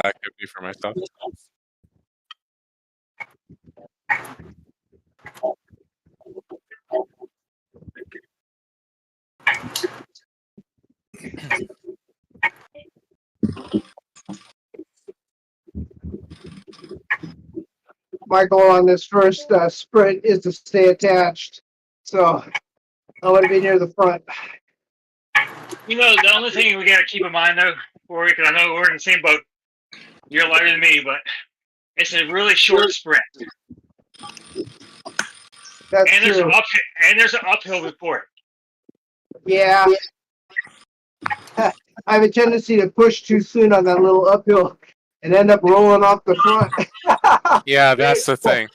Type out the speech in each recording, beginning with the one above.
activity for myself. My goal on this first sprint is to stay attached, so I want to be near the front. You know, the only thing we got to keep in mind, though, Corey, because I know we're in the same boat. You're lighter than me, but it's a really short sprint. That's and true. There's an uphill report. Yeah. I have a tendency to push too soon on that little uphill and end up rolling off the front. Yeah, that's the thing.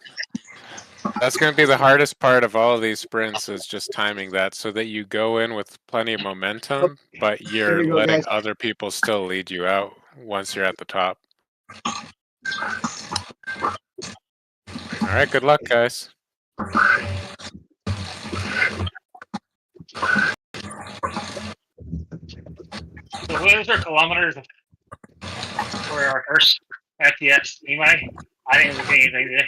That's going to be the hardest part of all of these sprints is just timing that so that you go in with plenty of momentum, but you're letting other people still lead you out once you're at the top. All right, good luck, guys. So what is our kilometers for our first FTS? Anybody? I didn't look at anything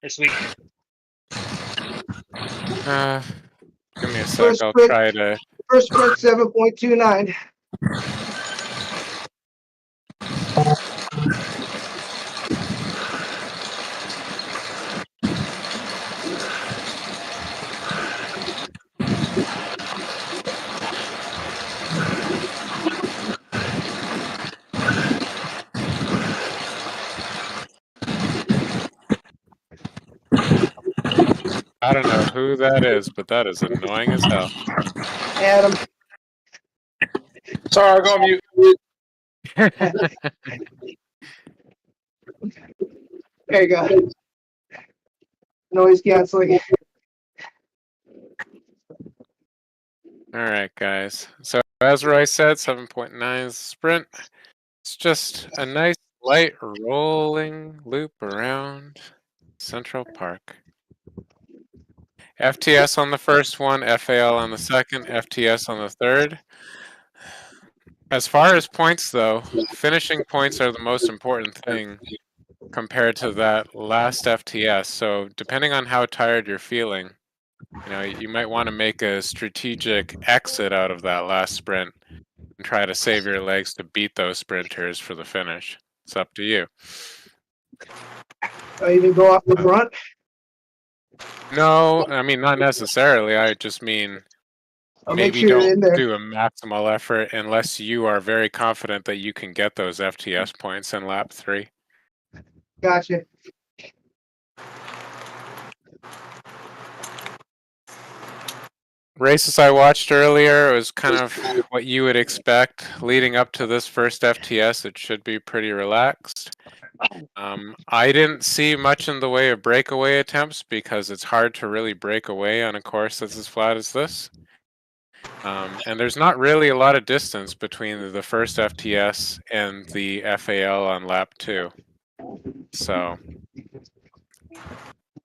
this week. Give me a sec. I'll try to. First sprint 7.29. I don't know who that is, but that is annoying as hell. Adam. Sorry, I'll go on mute. There you go. Noise canceling. All right, guys. So as Roy said, 7.9 is sprint. It's just a nice light rolling loop around Central Park. FTS on the first one, FAL on the second, FTS on the third. As far as points, though, finishing points are the most important thing compared to that last FTS. So depending on how tired you're feeling, you might want to make a strategic exit out of that last sprint and try to save your legs to beat those sprinters for the finish. It's up to you. Even go off the front? No, I mean, not necessarily. I just mean maybe don't do a maximal effort unless you are very confident that you can get those FTS points in lap 3. Gotcha. Races I watched earlier, it was kind of what you would expect. Leading up to this first FTS, it should be pretty relaxed. I didn't see much in the way of breakaway attempts because it's hard to really break away on a course that's as flat as this. And there's not really a lot of distance between the first FTS and the FAL on lap 2. So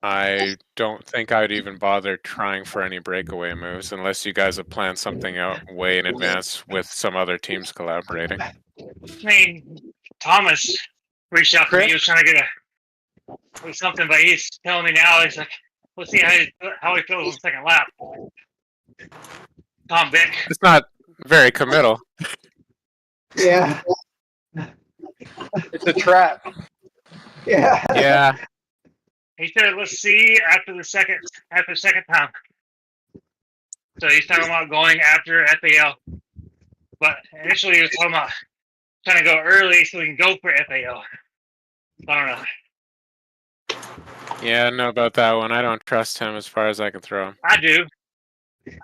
I don't think I would even bother trying for any breakaway moves unless you guys have planned something out way in advance with some other teams collaborating. I mean, Thomas reached out to me. He was trying to get something, but he's telling me now, he's like, we'll see how he feels on the second lap. Tom Vick. It's not very committal. Yeah. It's a trap. Yeah. Yeah. He said, let's see after the second time. So he's talking about going after FAL. But initially he was talking about trying to go early so we can go for FAL. I don't know. Yeah, I don't know about that one. I don't trust him as far as I can throw him. I do.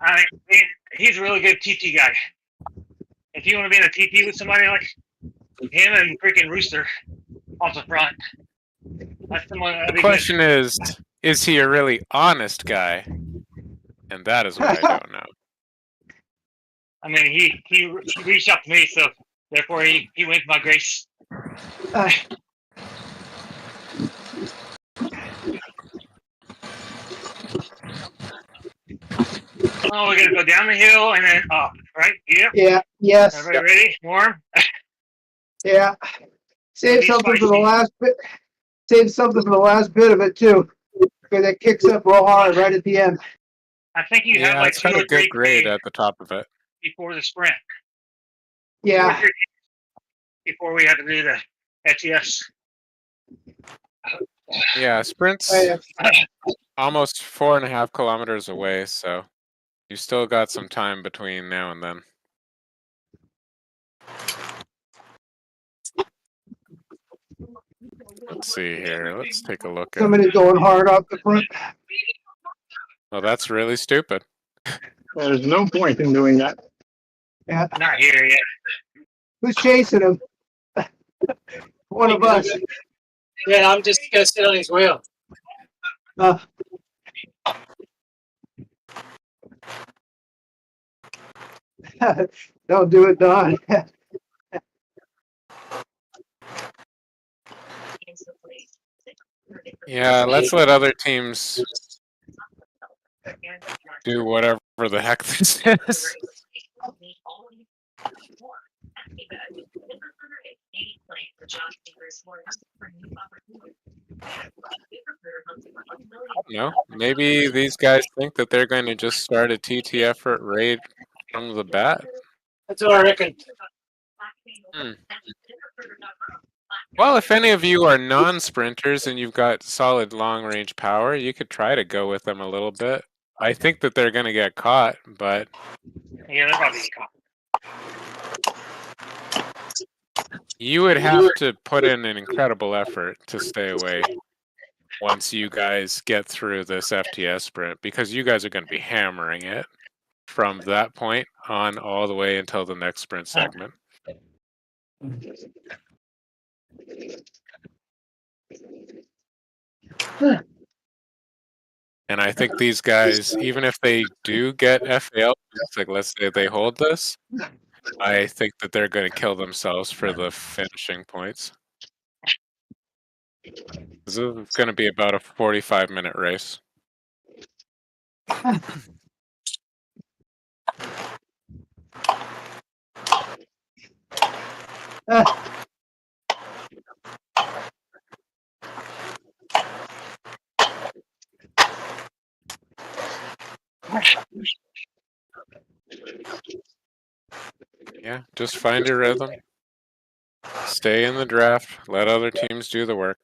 I mean, he's a really good TT guy. If you want to be in a TT with somebody like him and freaking Rooster off the front, that's someone. The question is he a really honest guy? And that is what I don't know. I mean, he reached out to me, so therefore he wins my grace. Oh, we're gonna go down the hill and then up, right? Yep. Yeah. Yes. Everybody ready? Warm? Yeah. Save something for the last bit. Save something for the last bit of it too, because it kicks up real hard right at the end. I think you have Yeah, like it's 2 got or a good 3 grade K at the top of it. before the sprint. Yeah. 2 or 3 K before we had to do the FTS. Yeah, sprint's Oh, almost 4.5 kilometers away, so you still got some time between now and then. Let's see here. Let's take a look at. Somebody's going hard off the front. Well, that's really stupid. There's no point in doing that. Yeah. Not here yet. Who's chasing him? One of us. Yeah, I'm just gonna sit on his wheel. Don't do it, Don. Yeah, let's let other teams do whatever the heck this is. No, maybe these guys think that they're going to just start a TT effort raid from the bat. That's what I reckon. Well, if any of you are non-sprinters and you've got solid long-range power, you could try to go with them a little bit. I think that they're going to get caught, but Yeah, they're probably caught. you would have to put in an incredible effort to stay away once you guys get through this FTS sprint, because you guys are going to be hammering it from that point on all the way until the next sprint segment. And I think these guys, even if they do get FAL, like let's say they hold this, I think that they're going to kill themselves for the finishing points. This is going to be about a 45-minute race. Yeah, just find your rhythm. Stay in the draft. Let other teams do the work.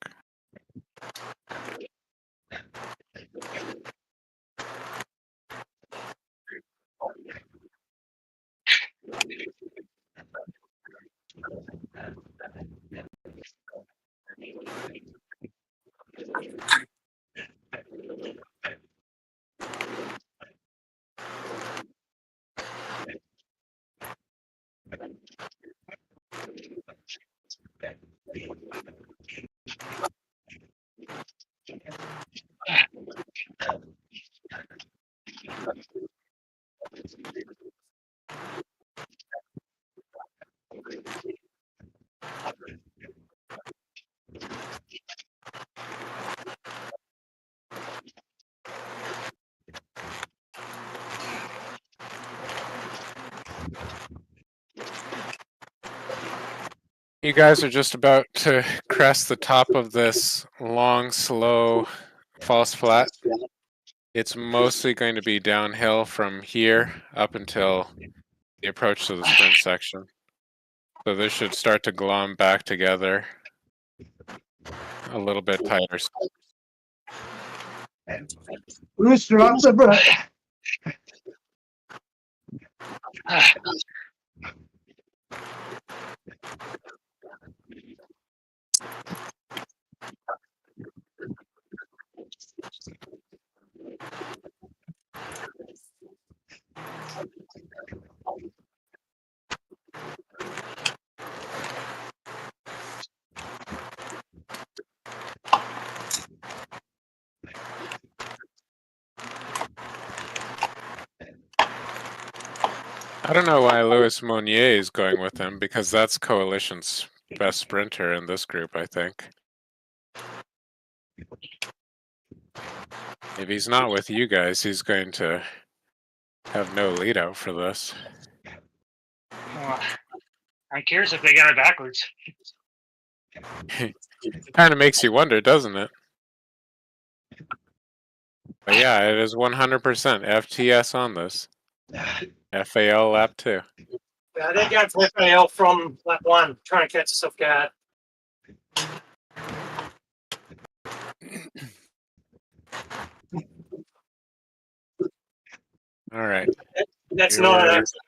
You guys are just about to crest the top of this long, slow, false flat. It's mostly going to be downhill from here up until the approach to the sprint section. So this should start to glom back together a little bit tighter. Rooster off the front. I don't know why Louis Monnier is going with him, because that's Coalition's best sprinter in this group, I think. If he's not with you guys, he's going to have no lead out for this. I'm curious if they got it backwards. Kind of makes you wonder, doesn't it? But yeah, it is 100% FTS on this. FAL lap 2. Yeah, they're going for FAL from lap 1, trying to catch us off guard. All right. That's not an accident.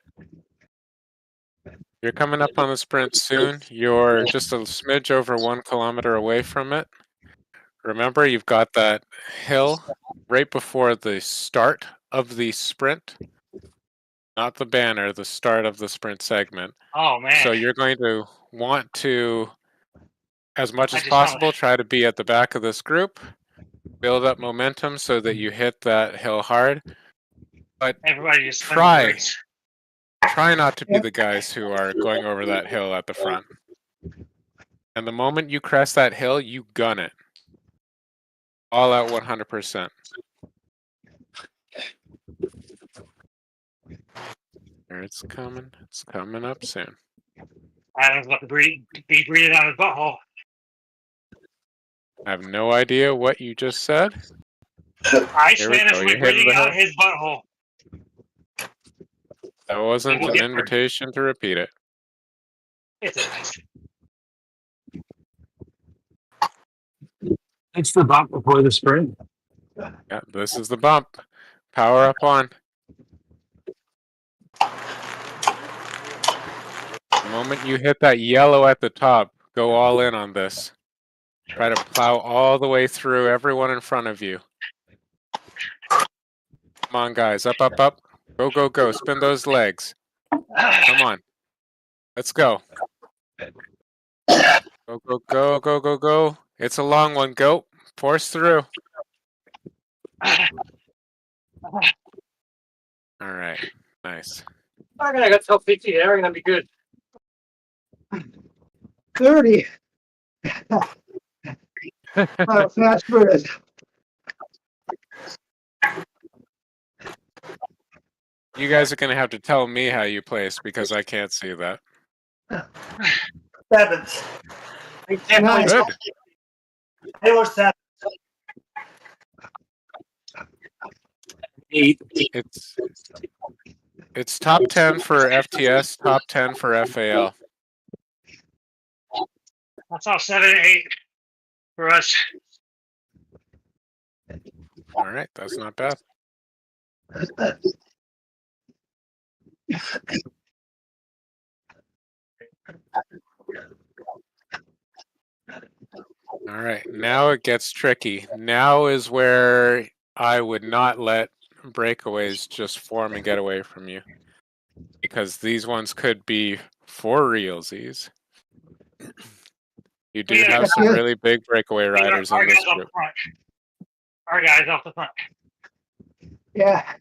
You're coming up on the sprint soon. You're just a smidge over 1 kilometer away from it. Remember, you've got that hill right before the start of the sprint. Not the banner, the start of the sprint segment. Oh man. So you're going to want to, as much I as just found possible, try to be at the back of this group. Build up momentum so that you hit that hill hard. But everybody just try not to be the guys who are going over that hill at the front. And the moment you crest that hill, you gun it. All out 100%. There it's coming. It's coming up soon. Adam's about to be breathing out his butthole. I have no idea what you just said. Here we Iceman go. is You're hitting breathing the out hill. his butthole. That wasn't an Different. invitation to repeat it. It's a nice. It's the bump before the sprint. Yeah, this is the bump. Power up on. The moment you hit that yellow at the top, go all in on this. Try to plow all the way through everyone in front of you. Come on, guys. Up, up, up. Go, go, go. Spin those legs. Come on. Let's go. Go, go, go, go, go, go. It's a long one. Go. Force through. All right. Nice. I reckon I got top 50 there. I reckon that'd be good. 30. Fast first. You guys are going to have to tell me how you place because I can't see that. 7th. Nice. Good. They were 7th. It's top 10 for FTS, top 10 for FAL. That's all 7 and 8 for us. All right, that's not bad. All right, now it gets tricky. Now is where I would not let breakaways just form and get away from you. Because these ones could be for realsies. You do Yeah, have some yeah. really big breakaway riders in this guys off group. the front. Our guys off the front. Yeah.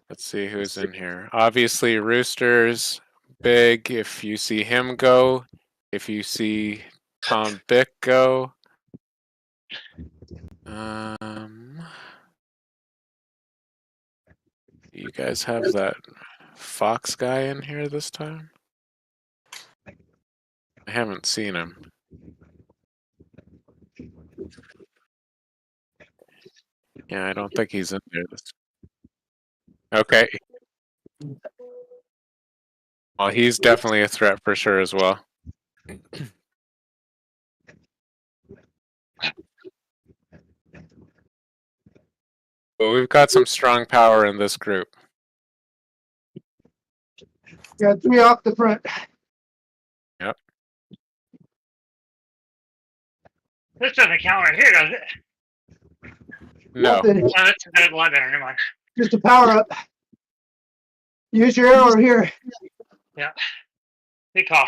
Let's see who's in here. Obviously, Rooster's big. If you see him go, if you see Tom Bick go. Do you guys have that Fox guy in here this time? I haven't seen him. Yeah, I don't think he's in there this. Okay. Well, he's definitely a threat for sure as well. But we've got some strong power in this group. Got 3 off the front. Yep. This doesn't count right here, does it? No. Nothing. Oh, that's a lot better. Never mind. Just a power up. Use your arrow here. Yeah. Good call.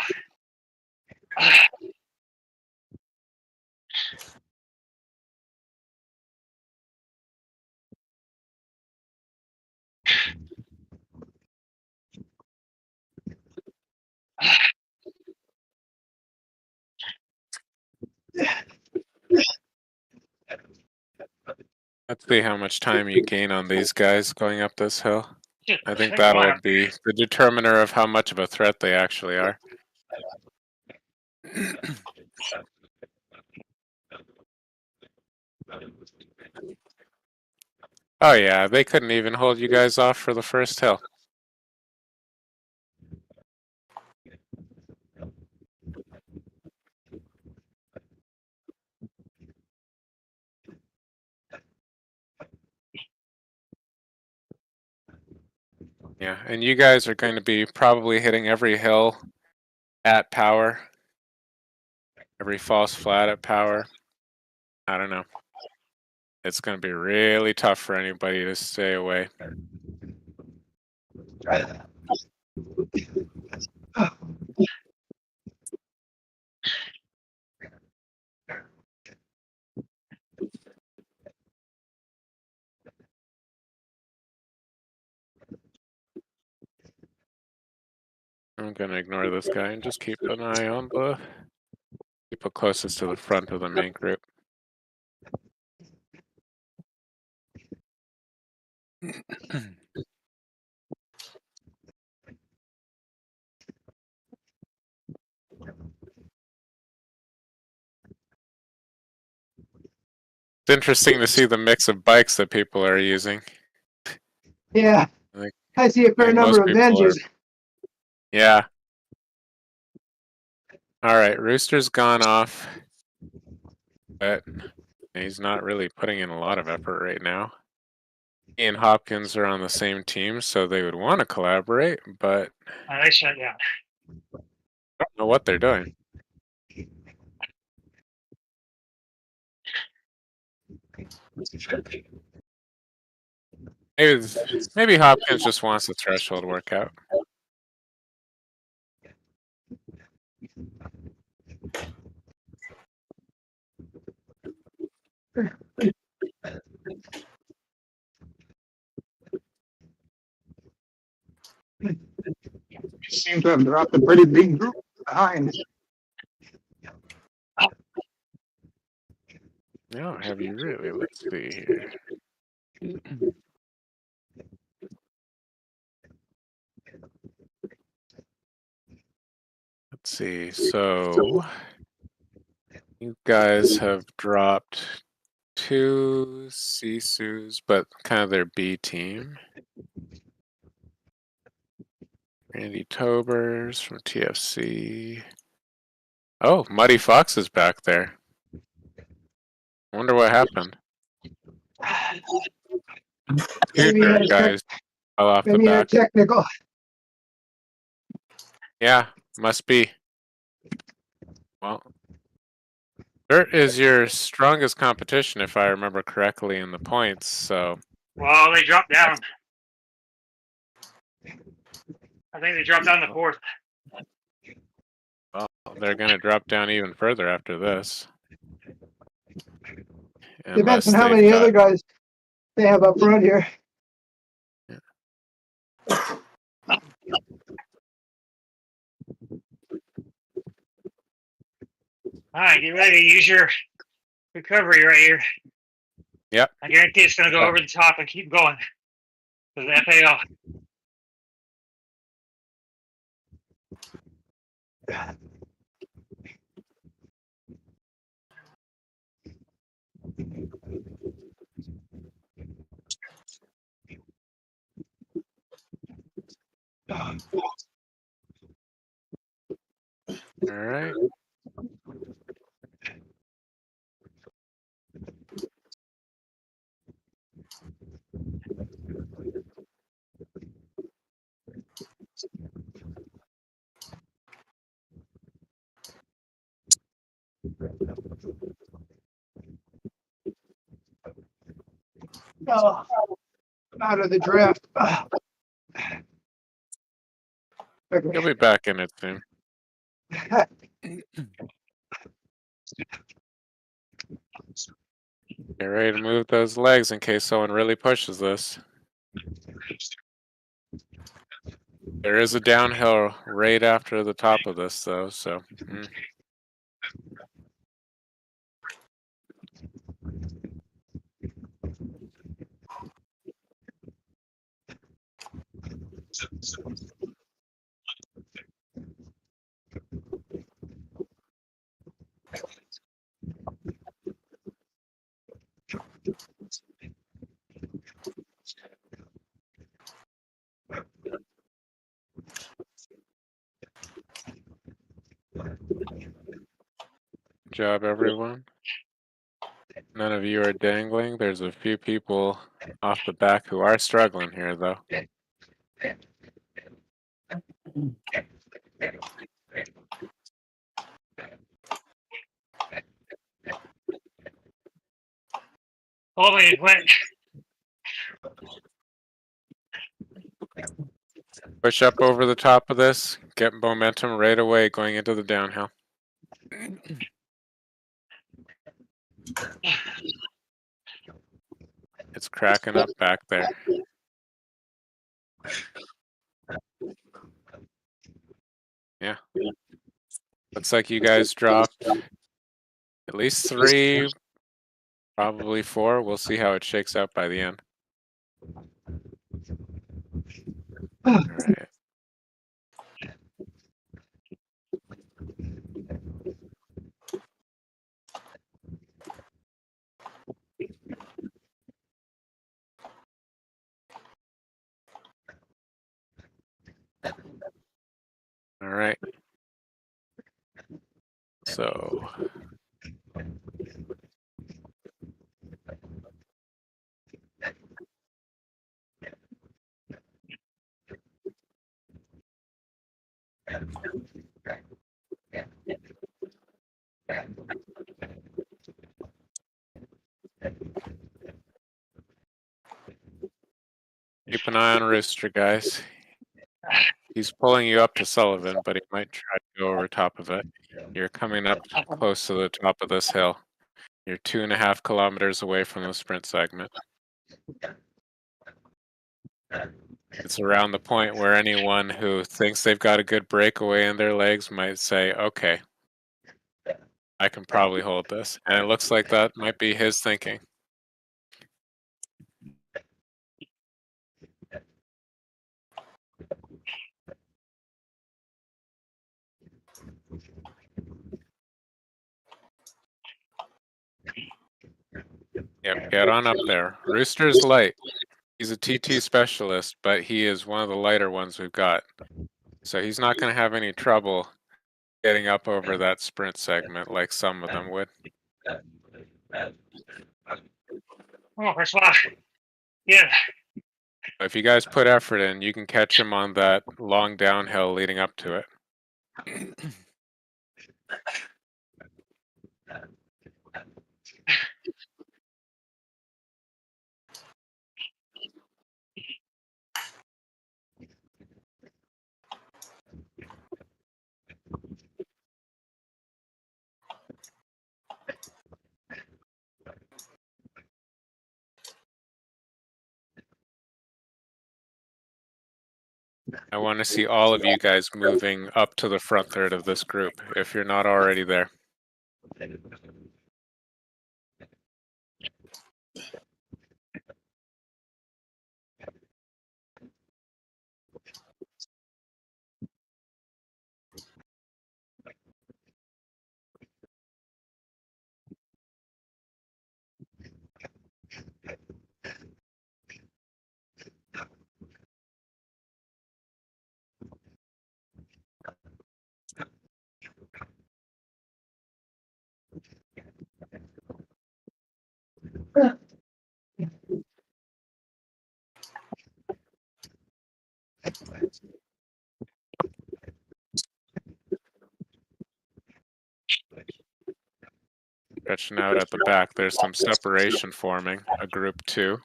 Let's see how much time you gain on these guys going up this hill. Shit, I think they're going that'll up. be the determiner of how much of a threat they actually are. Oh yeah, they couldn't even hold you guys off for the first hill. Yeah, and you guys are going to be probably hitting every hill at power. Every false flat at power. I don't know. It's going to be really tough for anybody to stay away. I'm going to ignore this guy and just keep an eye on the people closest to the front of the main group. It's interesting to see the mix of bikes that people are using. Yeah. Like, I see a I fair think number most of people are. Avengers. Yeah. All right, Rooster's gone off, but he's not really putting in a lot of effort right now. He and Hopkins are on the same team, so they would want to collaborate, but They shut down. I don't know what they're doing. Maybe Hopkins just wants the threshold workout. Seem to have dropped a pretty big group behind. No, have you really? Let's see here. Let's see. So you guys have dropped 2 Sisus, but kind of their B team. Randy Tobers from TFC. Oh, Muddy Fox is back there. Wonder what happened. Maybe Future guys fell off the maybe a back. technical. Yeah, must be. Well, Dirt is your strongest competition, if I remember correctly, in the points. So Well, they dropped down. I think they dropped down to fourth. well, they're going to drop down even further after this. Depends on Unless how they've many got- other guys they have up front here. All right, get ready to use your recovery right here. Yep. I guarantee it's going to go over the top and keep going. Because the FAL. All right. Oh, out of the draft. He'll be back in it soon. Get ready to move those legs in case someone really pushes this. There is a downhill right after the top of this, though, so. Good job, everyone. None of you are dangling. There's a few people off the back who are struggling here, though. Oh, my went. Push up over the top of this. Get momentum right away going into the downhill. It's cracking up back there. Yeah. Looks like you guys dropped at least 3, probably 4. We'll see how it shakes out by the end. All right. All right. So keep an eye on Rooster, guys. He's pulling you up to Sullivan, but he might try to go over top of it. You're coming up close to the top of this hill. You're 2.5 kilometers away from the sprint segment. It's around the point where anyone who thinks they've got a good breakaway in their legs might say, okay, I can probably hold this. And it looks like that might be his thinking. Yep, get on up there. Rooster's light. He's a TT specialist, but he is one of the lighter ones we've got. So he's not going to have any trouble getting up over that sprint segment like some of them would. Oh, first spot. Yeah. If you guys put effort in, you can catch him on that long downhill leading up to it. I want to see all of you guys moving up to the front third of this group, if you're not already there. Stretching out at the back, there's some separation forming, a group 2,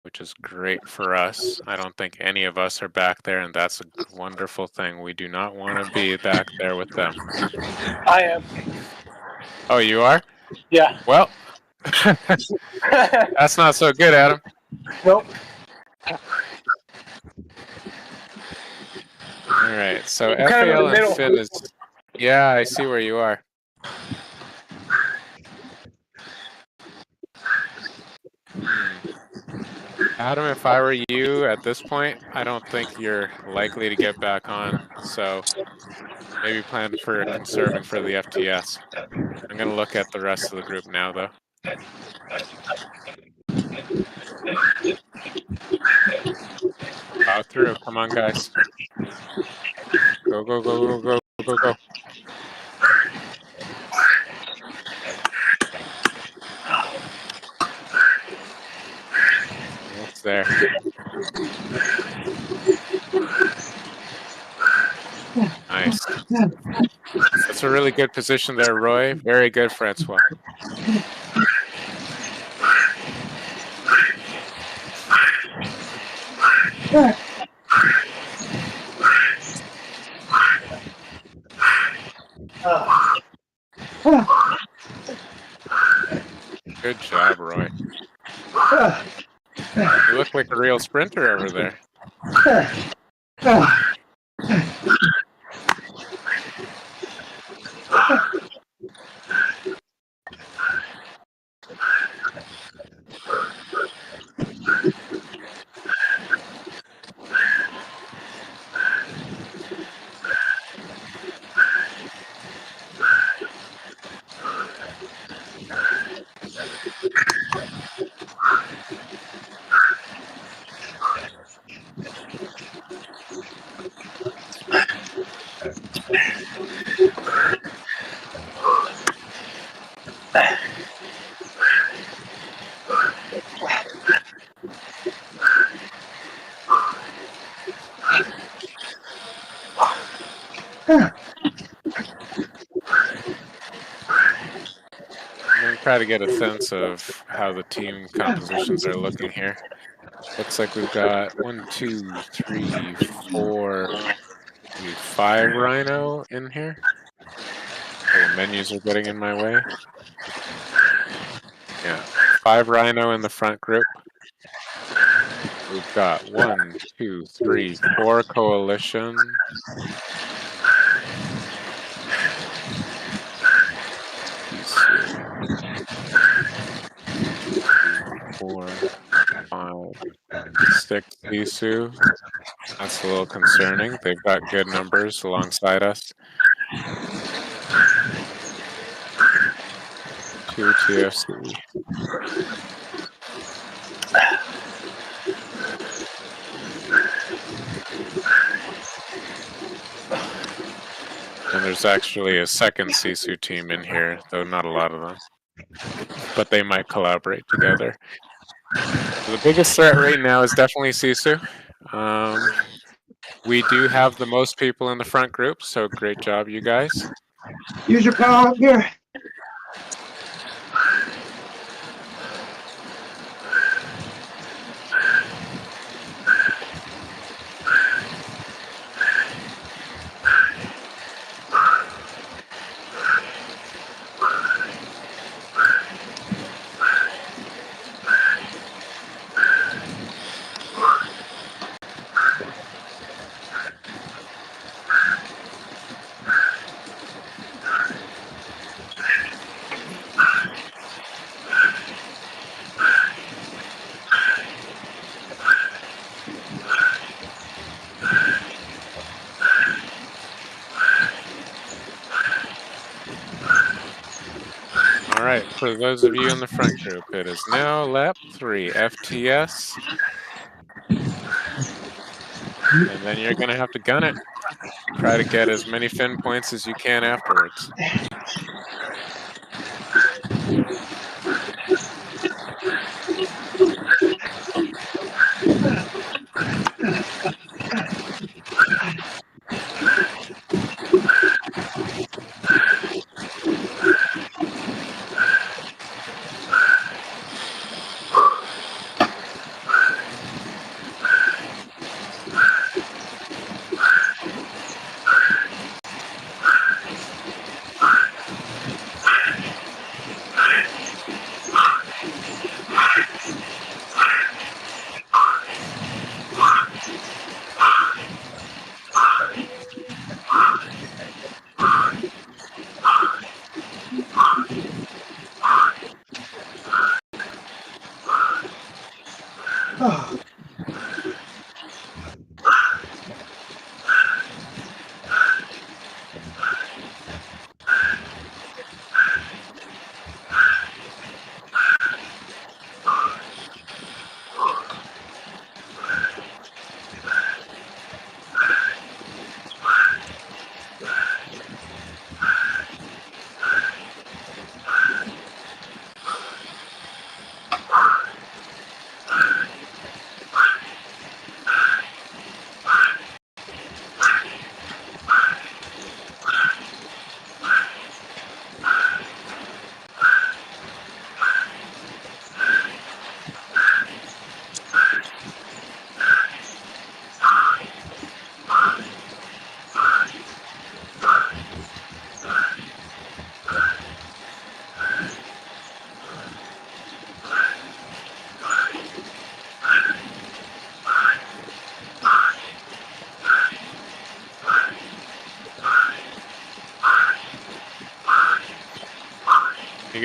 which is great for us. I don't think any of us are back there, and that's a wonderful thing. We do not want to be back there with them. I am. Oh, you are? Yeah. Well, that's not so good, Adam. Nope. All right, so I'm kind of in FAL the middle. and Finn is... Yeah, I see where you are. Adam, if I were you at this point, I don't think you're likely to get back on. So maybe plan for conserving for the FTS. I'm going to look at the rest of the group now, though. Power through. Come on, guys. Go, go, go, go, go, go, go. Almost there. Nice. That's a really good position there, Roy. Very good, Francois. Good job, Roy. You look like a real sprinter over there. I'm going to try to get a sense of how the team compositions are looking here. Looks like we've got 1, 2, 3, 4, maybe 5 Rhino in here. Oh, the menus are getting in my way. Yeah, 5 Rhino in the front group. We've got 1, 2, 3, 4 Coalition. 4, 5, 6 Sisu. That's a little concerning. They've got good numbers alongside us. 2 TFC. And there's actually a second Sisu team in here, though not a lot of them. But they might collaborate together. So the biggest threat right now is definitely Sisu. We do have the most people in the front group, so great job, you guys. Use your power up here. All right, for those of you in the front group, it is now lap 3, FTS. And then you're going to have to gun it. Try to get as many fin points as you can afterwards.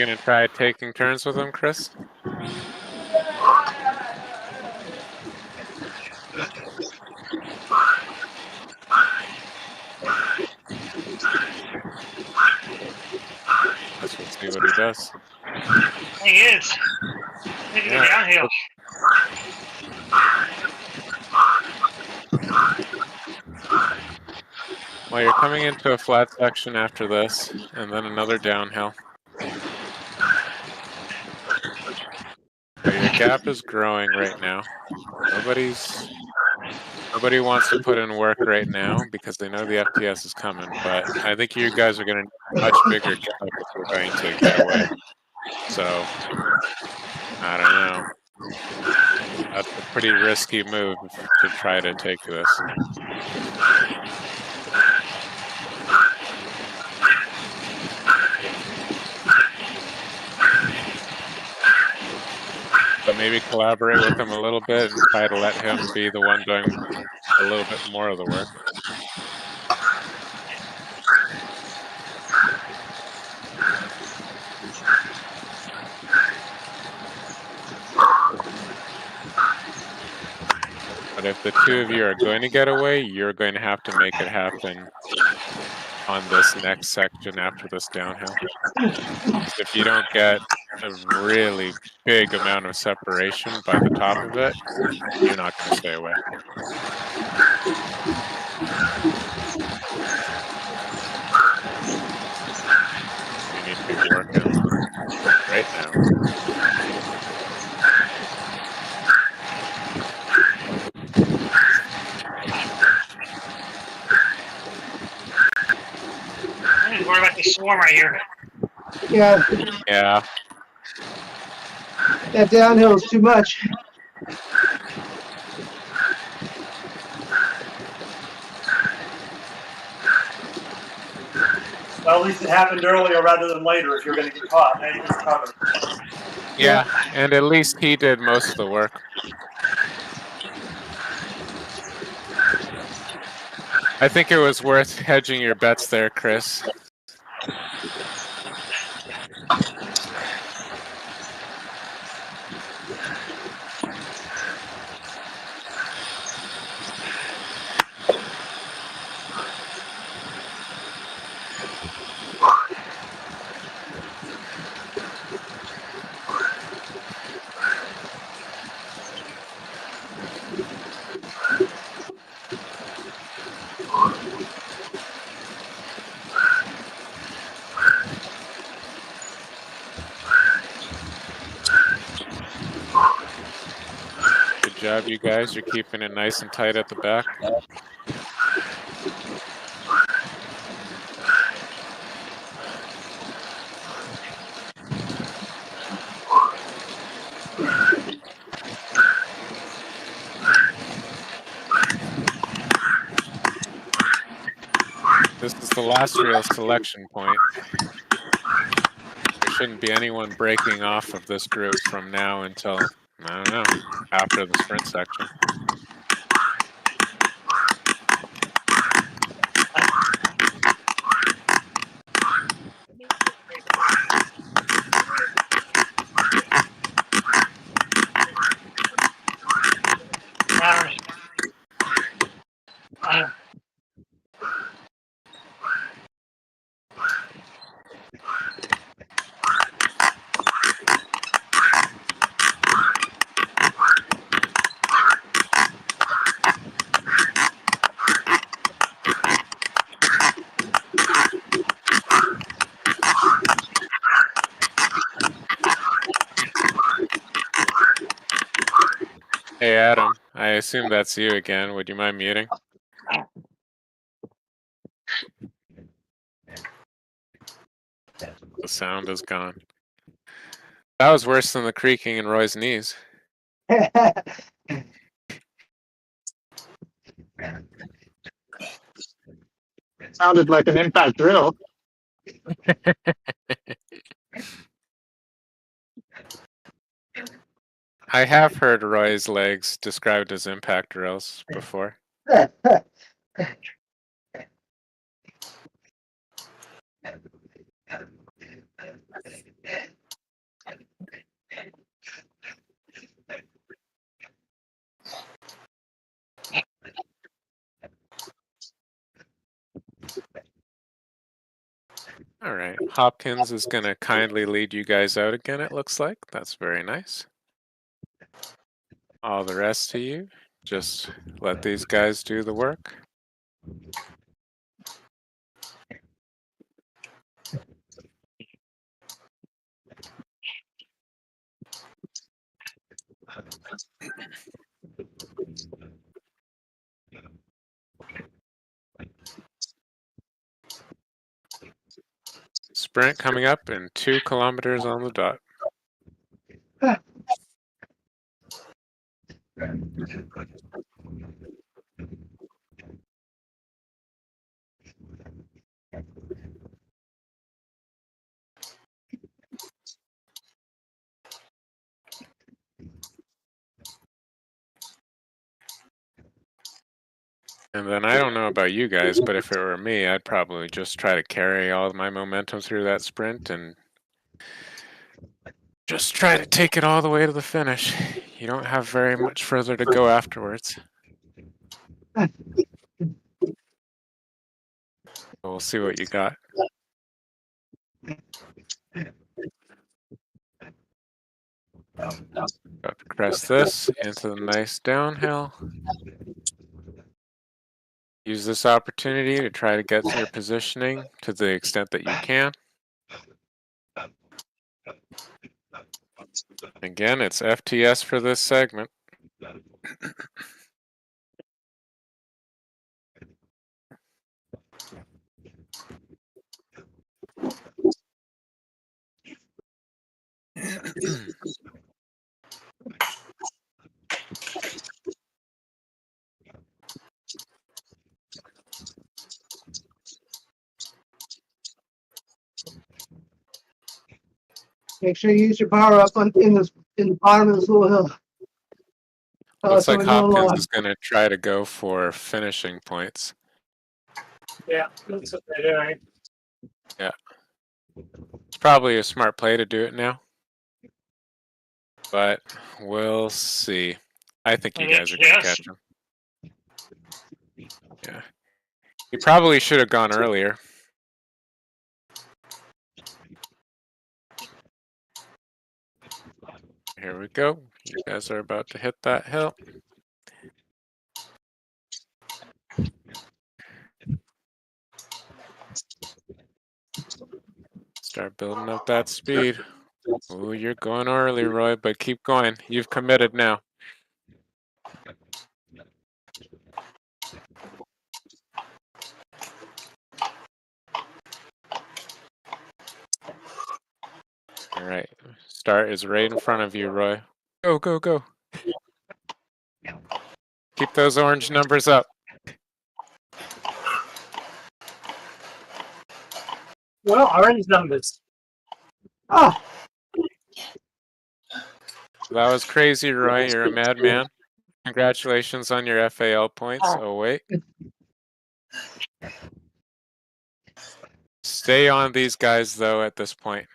gonna try taking turns with him, Chris? Guess we'll see what he does. He is. Need to go downhill. Well, you're coming into a flat section after this, and then another downhill. So your gap is growing right now. Nobody wants to put in work right now because they know the FTS is coming, but I think you guys are going to need a much bigger gap if you're going to get away. So, I don't know. That's a pretty risky move to try to take this. But maybe collaborate with him a little bit and try to let him be the one doing a little bit more of the work. But if the two of you are going to get away, you're going to have to make it happen on this next section after this downhill. If you don't get a really big amount of separation by the top of it, you're not going to stay away. You need to be working right now. I need to worry about the swarm right here. Yeah, Yeah, that downhill is too much. Well, at least it happened earlier rather than later if you're going to get caught. Now you can recover. yeah, and at least he did most of the work. I think it was worth hedging your bets there, Chris. Good job, you guys. You're keeping it nice and tight at the back. This is the last real selection point. There shouldn't be anyone breaking off of this group from now until, I don't know, after the sprint section. Hey, Adam, I assume that's you again. Would you mind muting? The sound is gone. That was worse than the creaking in Roy's knees. Sounded like an impact drill. I have heard Roy's legs described as impact drills before. All right, Hopkins is going to kindly lead you guys out again, it looks like. That's very nice. All the rest of you, just let these guys do the work. Sprint coming up in 2 kilometers on the dot. And then I don't know about you guys, but if it were me, I'd probably just try to carry all of my momentum through that sprint and just try to take it all the way to the finish. You don't have very much further to go afterwards. We'll see what you got. Got to crest this into the nice downhill. Use this opportunity to try to get your positioning to the extent that you can. Again, it's FTS for this segment. Make sure you use your power up in the bottom of this little hill. Looks like Coming down Hopkins along. is going to try to go for finishing points. Yeah, that's what they're doing. Yeah. It's probably a smart play to do it now. But we'll see. I think you guys are going to catch him. Yeah. You probably should have gone earlier. Here we go. You guys are about to hit that hill. Start building up that speed. Ooh, you're going early, Roy, but keep going. You've committed now. All right. Start is right in front of you, Roy. Go, go, go. Keep those orange numbers up. Well, orange numbers. Ah, That was crazy, Roy. You're a madman. Congratulations on your FAL points. Oh, wait. Stay on these guys, though, at this point.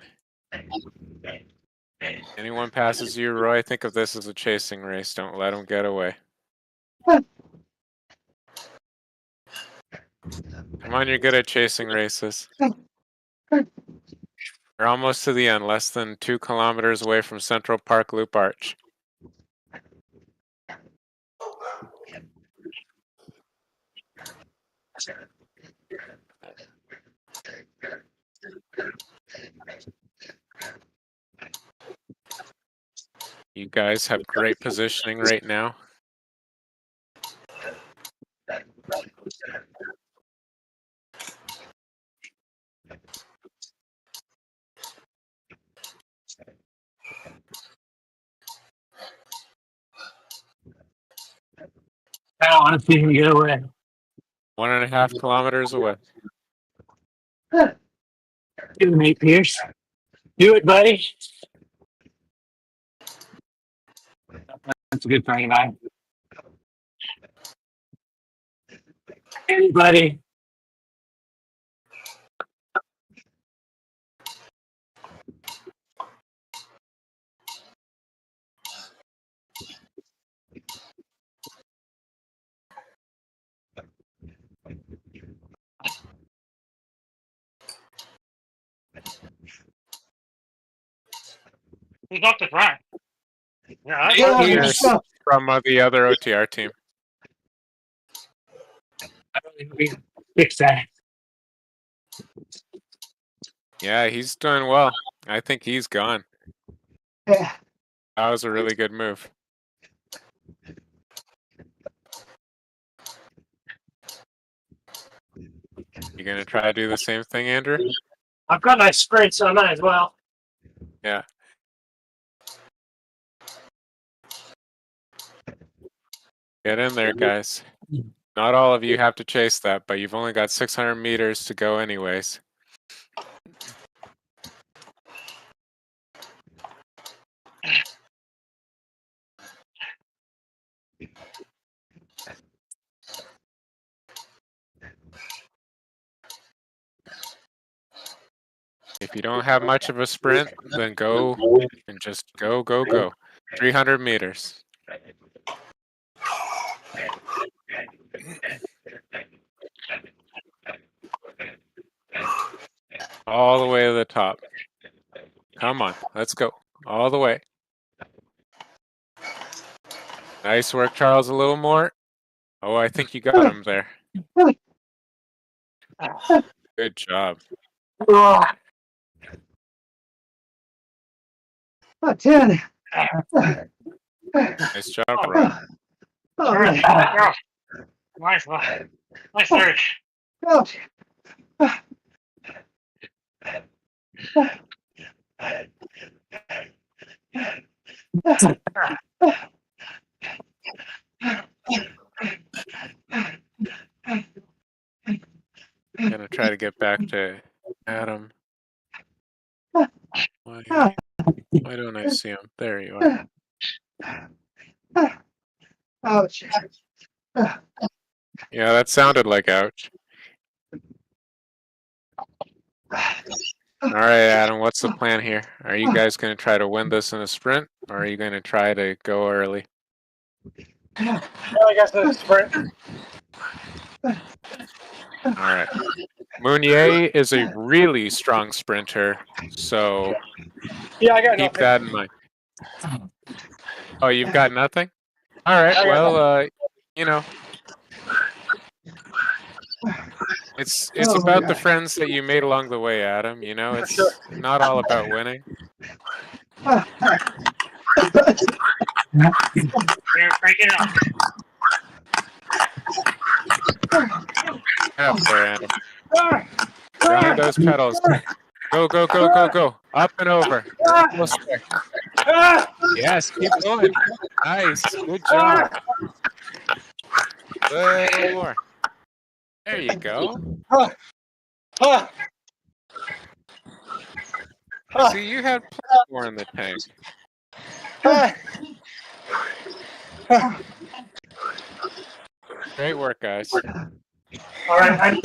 Anyone passes you, Roy, think of this as a chasing race. Don't let them get away. Come on, you're good at chasing races. We're almost to the end, less than 2 kilometers away from Central Park Loop Arch. You guys have great positioning right now. I don't want to see him get away. 1.5 kilometers away. Give him 8 Pierce. Do it, buddy. That's a good friend of mine. Hey, buddy. Who's off the front? Yeah, Nate Yeah, Pierce yeah. from the other OTR team. I don't think we fix that. Yeah, he's doing well. I think he's gone. Yeah. That was a really good move. You gonna try to do the same thing, Andrew? I've got nice sprints, so I might as well. Yeah. Get in there, guys. Not all of you have to chase that, but you've only got 600 meters to go anyways. If you don't have much of a sprint, then go and just go, go, go. 300 meters. All the way to the top. Come on, let's go. All the way. Nice work, Charles. A little more. Oh, I think you got him there. Good job. Oh, 10. Nice job, Ron. Oh, Nice. man. Nice, nice third. Ouch. Gonna try to get back to Adam. Why don't I see him? There you are. Ouch. Yeah, that sounded like ouch. All right, Adam, what's the plan here? Are you guys going to try to win this in a sprint, or are you going to try to go early? I guess that's sprint. All right. Mounier is a really strong sprinter, so Yeah, I got keep nothing. that in mind. Oh, you've got nothing? All right, well, you know, it's about the friends that you made along the way, Adam. You know, it's not all about winning. You're cranking up. Up there, Adam. Behind those pedals. Go, go, go, go, go. Up and over. Almost there. Yes, keep going. Nice. Good job. A little more. There you go. See, you had plenty more in the tank. Great work, guys. All right.